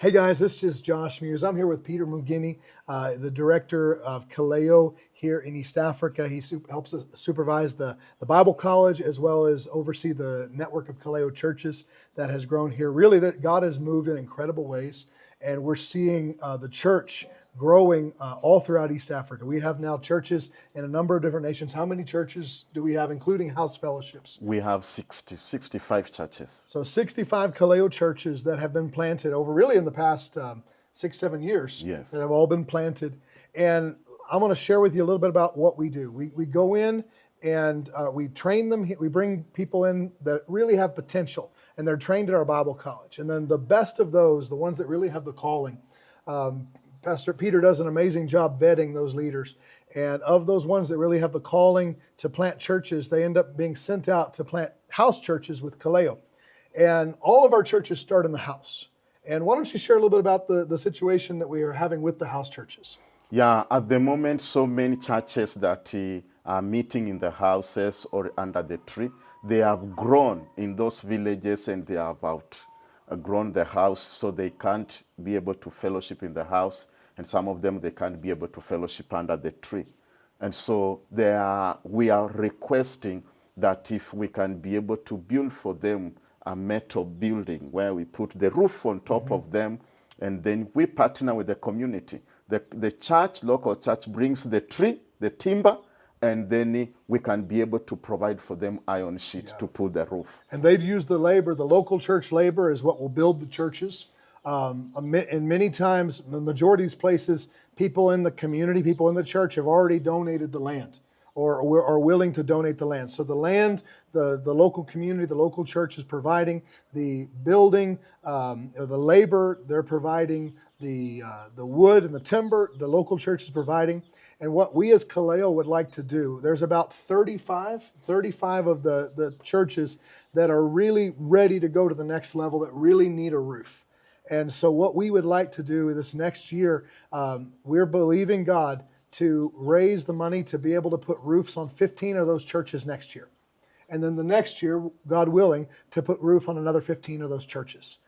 Hey guys, this is Josh Mears. I'm here with Peter Mugini, the director of Kaleo here in East Africa. He helps us supervise the Bible College as well as oversee the network of Kaleo churches that has grown here. Really, that God has moved in incredible ways, and we're seeing the church growing all throughout East Africa. We have now churches in a number of different nations. How many churches do we have, including house fellowships? We have 65 churches. So 65 Kaleo churches that have been planted over really in the past 6-7 years. Yes. That have all been planted. And I'm going to share with you a little bit about what we do. We go in and we train them. We bring people in that really have potential, and they're trained at our Bible college. And then the best of those, the ones that really have the calling, Pastor Peter does an amazing job vetting those leaders. And of those ones that really have the calling to plant churches, they end up being sent out to plant house churches with Kaleo. And all of our churches start in the house. And why don't you share a little bit about the situation that we are having with the house churches? Yeah, at the moment, so many churches that are meeting in the houses or under the tree, they have grown in those villages, and they have outgrown the house, so they can't be able to fellowship in the house. And some of them, they can't be able to fellowship under the tree. And so we are requesting that if we can be able to build for them a metal building where we put the roof on top of them, and then we partner with the community. The church, local church, brings the tree, the timber, and then we can be able to provide for them iron sheet to put the roof. And they'd use the labor, the local church labor is what will build the churches. And many times, the majority of these places, people in the community, people in the church have already donated the land or are willing to donate the land. So the land, the local community, the local church is providing the building, the labor, they're providing the wood and the timber, the local church is providing. And what we as Kaleo would like to do, there's about 35 of the churches that are really ready to go to the next level, that really need a roof. And so what we would like to do this next year, we're believing God to raise the money to be able to put roofs on 15 of those churches next year. And then the next year, God willing, to put roof on another 15 of those churches.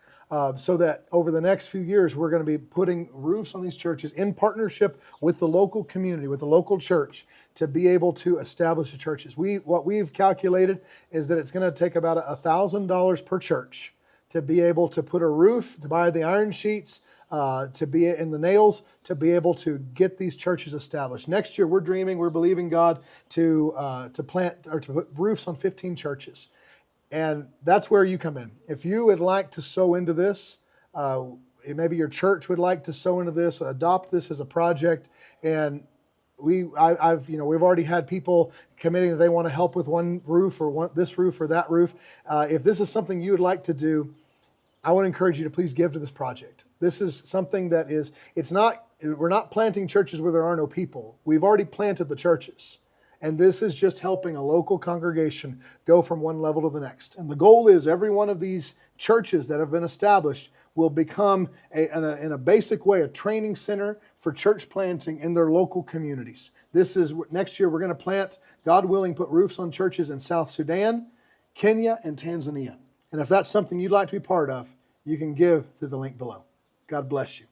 So that over the next few years, we're going to be putting roofs on these churches in partnership with the local community, with the local church, to be able to establish the churches. What we've calculated is that it's going to take about $1,000 per church to be able to put a roof, to buy the iron sheets, to be in the nails, to be able to get these churches established. Next year, we're believing God to plant or to put roofs on 15 churches. And that's where you come in. If you would like to sow into this, maybe your church would like to sow into this, adopt this as a project, and we've already had people committing that they want to help with one roof or this roof or that roof. If this is something you would like to do, I want to encourage you to please give to this project. This is something that we're not planting churches where there are no people. We've already planted the churches. And this is just helping a local congregation go from one level to the next. And the goal is every one of these churches that have been established will become, in a basic way, a training center for church planting in their local communities. Next year we're going to plant, God willing, put roofs on churches in South Sudan, Kenya, and Tanzania. And if that's something you'd like to be part of, you can give through the link below. God bless you.